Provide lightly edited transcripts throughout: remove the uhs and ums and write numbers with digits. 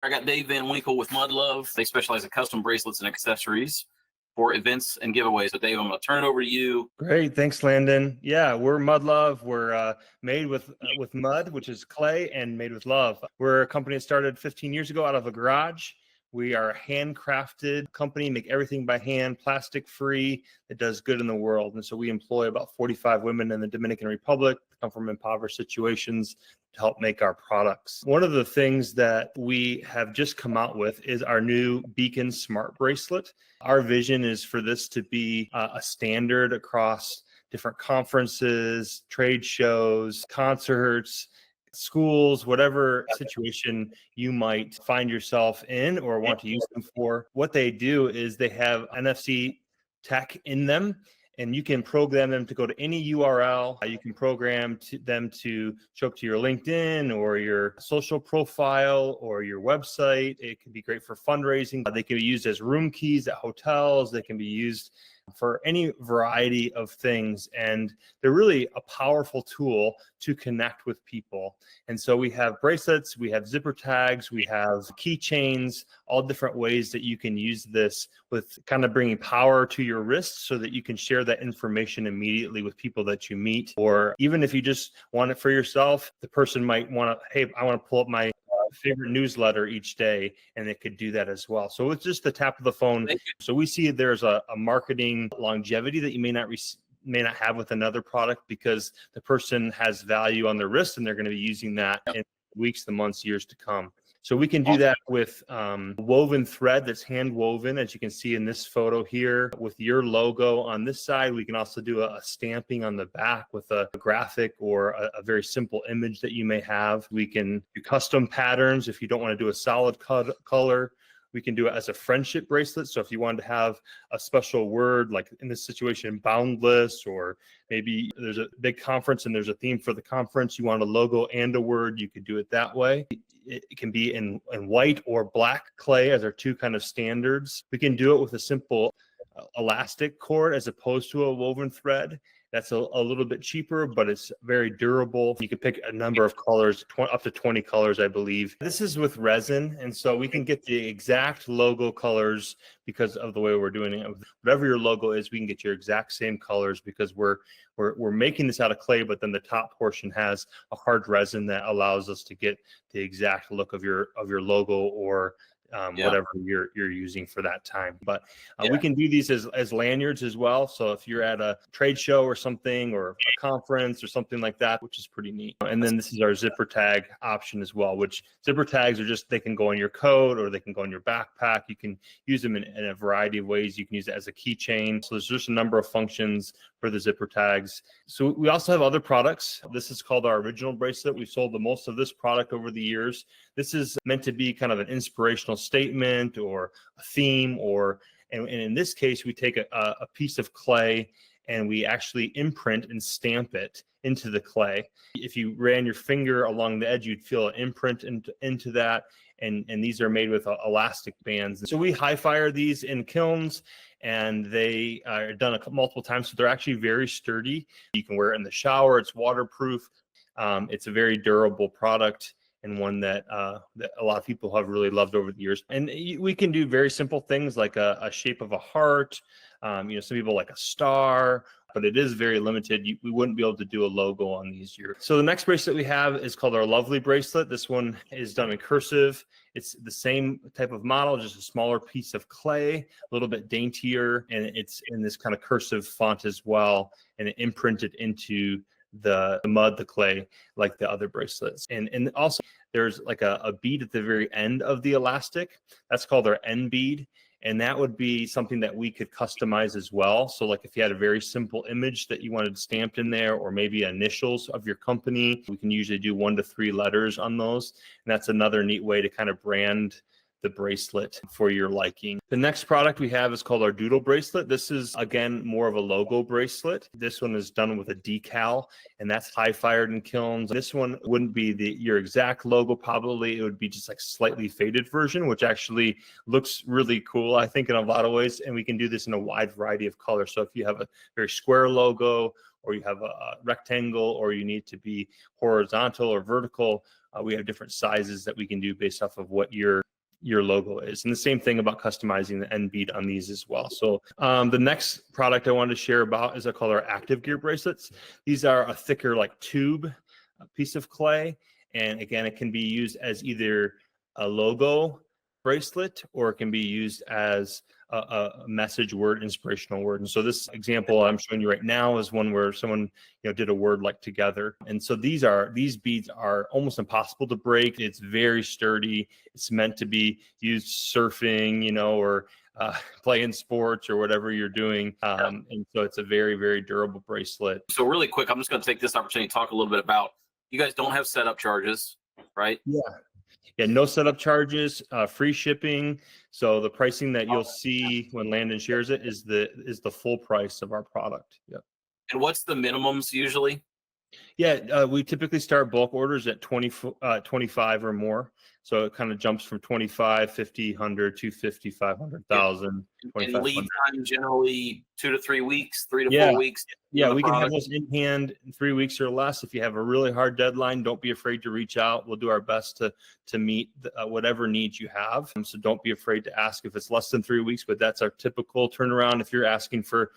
I got Dave Van Winkle with Mud Love. They specialize in custom bracelets and accessories for events and giveaways. So Dave, I'm going to turn it over to you. Great. Thanks, Landon. Yeah, we're Mud Love. We're made with mud, which is clay, and made with love. We're a company that started 15 years ago out of a garage. We are a handcrafted company, make everything by hand, plastic free, that does good in the world. And so we employ about 45 women in the Dominican Republic that come from impoverished situations to help make our products. One of the things that we have just come out with is our new Beacon Smart Bracelet. Our vision is for this to be a standard across different conferences, trade shows, concerts, schools, whatever situation you might find yourself in or want to use them for. What they do is they have NFC tech in them, and you can program them to go to any URL. You can program them to show up to your LinkedIn or your social profile or your website. It can be great for fundraising. They can be used as room keys at hotels. They can be used for any variety of things. And they're really a powerful tool to connect with people. And so we have bracelets, we have zipper tags, we have keychains, all different ways that you can use this with kind of bringing power to your wrist so that you can share that information immediately with people that you meet. Or even if you just want it for yourself, the person might want to, hey, I want to pull up my favorite newsletter each day, and it could do that as well. So it's just the tap of the phone. So we see there's a marketing longevity that you may not have with another product, because the person has value on their wrist and they're going to be using that in weeks, the months, years to come. So we can do that with woven thread that's hand woven, as you can see in this photo here, with your logo on this side. We can also do a stamping on the back with a graphic or a very simple image that you may have. We can do custom patterns if you don't want to do a solid color. We can do it as a friendship bracelet. So if you wanted to have a special word, like in this situation, boundless, or maybe there's a big conference and there's a theme for the conference, you want a logo and a word, you could do it that way. It can be in white or black clay as our two kind of standards. We can do it with a simple elastic cord as opposed to a woven thread. That's a little bit cheaper, but it's very durable. You can pick a number of colors, up to 20 colors, I believe. This is with resin, and so we can get the exact logo colors because of the way we're doing it. Whatever your logo is, we can get your exact same colors because we're making this out of clay, but then the top portion has a hard resin that allows us to get the exact look of your logo or whatever you're using for that time. But we can do these as lanyards as well. So if you're at a trade show or something, or a conference or something like that, which is pretty neat. And then this is our zipper tag option as well, which zipper tags are just, they can go on your coat or they can go in your backpack. You can use them in a variety of ways. You can use it as a keychain. So there's just a number of functions for the zipper tags. So we also have other products. This is called our original bracelet. We've sold the most of this product over the years. This is meant to be kind of an inspirational statement or a theme, and in this case, we take a piece of clay and we actually imprint and stamp it into the clay. If you ran your finger along the edge, you'd feel an imprint into that. And these are made with elastic bands. So we high fire these in kilns, and they are done multiple times. So they're actually very sturdy. You can wear it in the shower. It's waterproof. It's a very durable product, and one that a lot of people have really loved over the years. And we can do very simple things like a shape of a heart. Some people like a star, but it is very limited. We wouldn't be able to do a logo on these here. So the next bracelet we have is called our Lovely bracelet. This one is done in cursive. It's the same type of model, just a smaller piece of clay, a little bit daintier, and it's in this kind of cursive font as well, and it imprinted into the mud, the clay, like the other bracelets. And also there's like a bead at the very end of the elastic. That's called our end bead. And that would be something that we could customize as well. So like if you had a very simple image that you wanted stamped in there, or maybe initials of your company, we can usually do 1 to 3 letters on those. And that's another neat way to kind of brand the bracelet for your liking. The next product we have is called our Doodle bracelet. This is, again, more of a logo bracelet. This one is done with a decal, and that's high fired in kilns. This one wouldn't be your exact logo, probably. It would be just like slightly faded version, which actually looks really cool, I think, in a lot of ways. And we can do this in a wide variety of colors. So if you have a very square logo, or you have a rectangle, or you need to be horizontal or vertical, we have different sizes that we can do based off of what your your logo is. And the same thing about customizing the end bead on these as well. So the next product I wanted to share about is I call our active gear bracelets. These are a thicker like tube piece of clay. And again, it can be used as either a logo bracelet or it can be used as a message word, inspirational word. And so this example I'm showing you right now is one where someone did a word like together. And so these beads are almost impossible to break. It's very sturdy. It's meant to be used surfing, or playing sports or whatever you're doing. And so it's a very, very durable bracelet. So really quick, I'm just going to take this opportunity to talk a little bit about, you guys don't have setup charges, right? Yeah, no setup charges, free shipping. So the pricing that you'll see when Landon shares it is the full price of our product. Yep. And what's the minimums usually? Yeah, we typically start bulk orders at 25 or more. So it kind of jumps from 25, 50, 100, 250, 500,000. And lead time generally 2 to 3 weeks, 3 to 4 weeks. Yeah, we can have those in hand in 3 weeks or less. If you have a really hard deadline, don't be afraid to reach out. We'll do our best to meet whatever needs you have. So don't be afraid to ask if it's less than 3 weeks, but that's our typical turnaround. If you're asking for,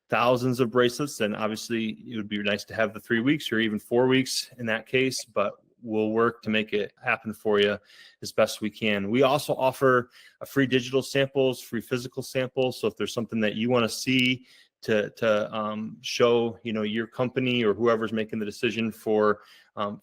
thousands of bracelets, then obviously it would be nice to have the 3 weeks or even 4 weeks in that case, but we'll work to make it happen for you as best we can. We also offer free digital samples, free physical samples. So if there's something that you want to see to show, your company or whoever's making the decision for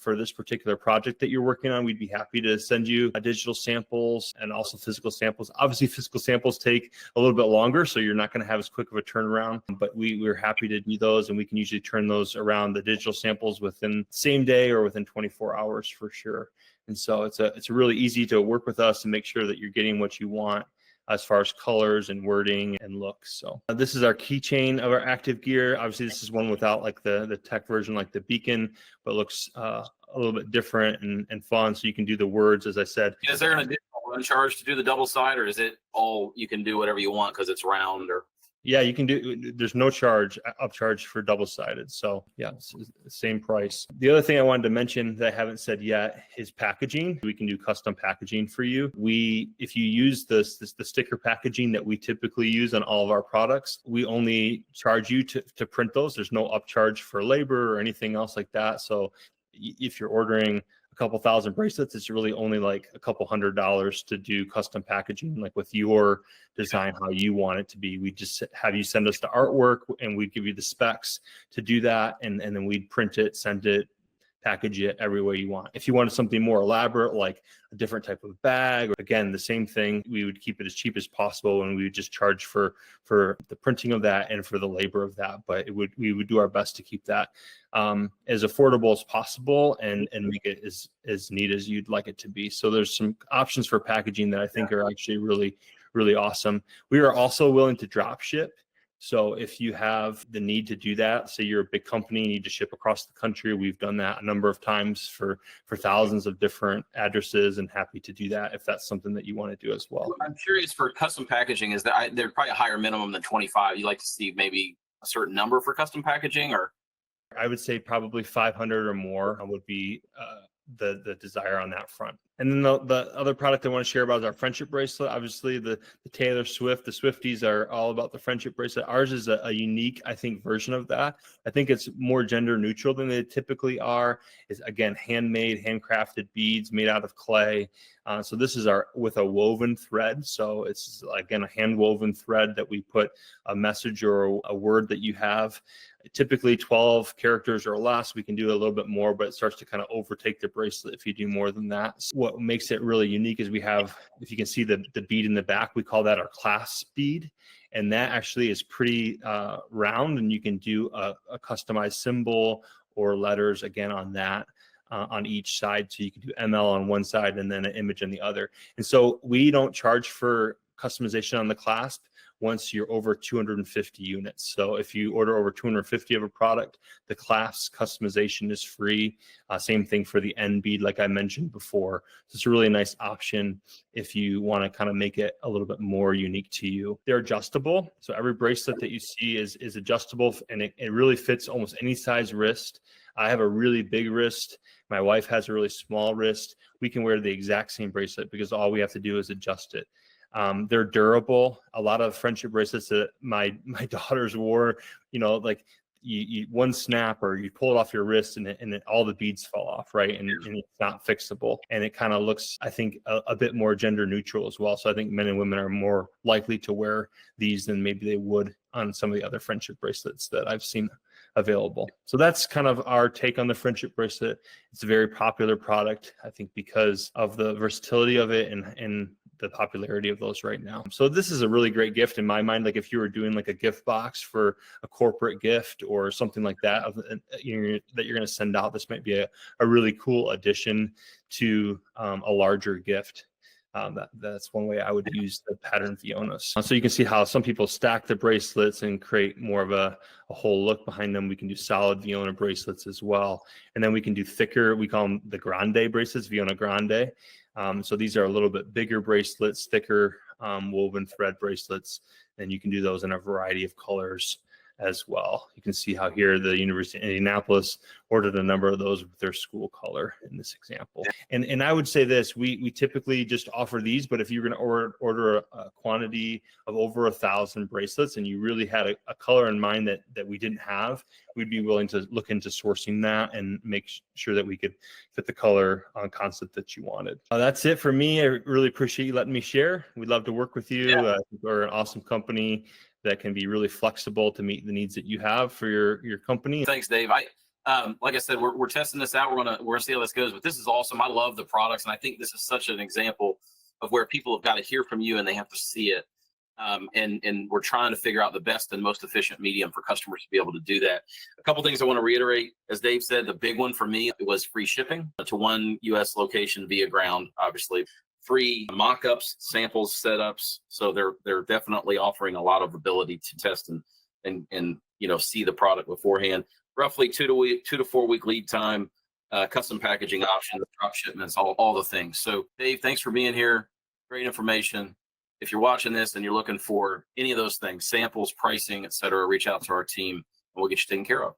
this particular project that you're working on, we'd be happy to send you digital samples and also physical samples. Obviously, physical samples take a little bit longer, so you're not going to have as quick of a turnaround, but we're happy to do those, and we can usually turn those around, the digital samples, within the same day or within 24 hours for sure. And so it's really easy to work with us and make sure that you're getting what you want as far as colors and wording and looks. So this is our keychain of our active gear. Obviously, this is one without like the tech version, like the beacon, but looks a little bit different and fun. So you can do the words, as I said. Is there an additional run charge to do the double side, or is it all you can do whatever you want because it's round? Or yeah, you can do. There's no upcharge for double-sided. So yeah, it's the same price. The other thing I wanted to mention that I haven't said yet is packaging. We can do custom packaging for you. If you use the sticker packaging that we typically use on all of our products, we only charge you to print those. There's no upcharge for labor or anything else like that. So if you're ordering a couple thousand bracelets, it's really only like a couple $100 to do custom packaging, like with your design, how you want it to be. We just have you send us the artwork and we give you the specs to do that. And then we'd print it, send it, package it every way you want. If you wanted something more elaborate, like a different type of bag, again, the same thing, we would keep it as cheap as possible, and we would just charge for the printing of that and for the labor of that. But we would do our best to keep that as affordable as possible and make it as neat as you'd like it to be. So there's some options for packaging that I think are actually really, really awesome. We are also willing to drop ship. So if you have the need to do that, say you're a big company, you need to ship across the country, we've done that a number of times for thousands of different addresses, and happy to do that if that's something that you want to do as well. I'm curious, for custom packaging, is that there's probably a higher minimum than 25. You like to see maybe a certain number for custom packaging, or? I would say probably 500 or more would be the desire on that front. And then the other product I want to share about is our friendship bracelet. Obviously, the Taylor Swift, the Swifties are all about the friendship bracelet. Ours is a unique, I think, version of that. I think it's more gender neutral than they typically are. It's, again, handmade, handcrafted beads made out of clay. So this is with a woven thread. So it's, again, a hand woven thread that we put a message or a word that you have. Typically 12 characters or less. We can do a little bit more, but it starts to kind of overtake the bracelet if you do more than that. So what makes it really unique is we have, if you can see the bead in the back, we call that our clasp bead. And that actually is pretty round, and you can do a customized symbol or letters again on that. On each side. So you can do ML on one side and then an image on the other. And so we don't charge for customization on the clasp once you're over 250 units. So if you order over 250 of a product, the clasp customization is free. Same thing for the end bead, like I mentioned before. So it's a really nice option if you want to kind of make it a little bit more unique to you. They're adjustable. So every bracelet that you see is adjustable, and it really fits almost any size wrist. I have a really big wrist. My wife has a really small wrist. We can wear the exact same bracelet because all we have to do is adjust it. They're durable. A lot of friendship bracelets that my daughters wore, like you one snap or you pull it off your wrist and all the beads fall off, right? And it's not fixable. And it kind of looks, I think, a bit more gender neutral as well. So I think men and women are more likely to wear these than maybe they would on some of the other friendship bracelets that I've seen available. So that's kind of our take on the friendship bracelet. It's a very popular product, I think, because of the versatility of it and the popularity of those right now. So this is a really great gift in my mind. Like if you were doing like a gift box for a corporate gift or something like that, that you're going to send out, this might be a really cool addition to a larger gift. That's one way I would use the pattern Fionas. So you can see how some people stack the bracelets and create more of a whole look behind them. We can do solid Viona bracelets as well. And then we can do thicker, we call them the Grande bracelets, Viona Grande. So these are a little bit bigger bracelets, thicker woven thread bracelets, and you can do those in a variety of colors as well. You can see how here the University of Indianapolis ordered a number of those with their school color in this example. And I would say this, we typically just offer these, but if you're going to order a quantity of over 1,000 bracelets and you really had a color in mind that we didn't have, we'd be willing to look into sourcing that and make sure that we could fit the color concept that you wanted. That's it for me. I really appreciate you letting me share. We'd love to work with you. Yeah. We're an awesome company that can be really flexible to meet the needs that you have for your company. Thanks, Dave. Like I said, we're testing this out. We're gonna see how this goes, but this is awesome. I love the products, and I think this is such an example of where people have got to hear from you and they have to see it. And we're trying to figure out the best and most efficient medium for customers to be able to do that. A couple things I want to reiterate, as Dave said, the big one for me was free shipping to one U.S. location via ground, obviously. Free mock-ups, samples, setups. So they're definitely offering a lot of ability to test and see the product beforehand. Roughly 2 to 4 week lead time, custom packaging options, drop shipments, all the things. So Dave, thanks for being here. Great information. If you're watching this and you're looking for any of those things, samples, pricing, etc., reach out to our team and we'll get you taken care of.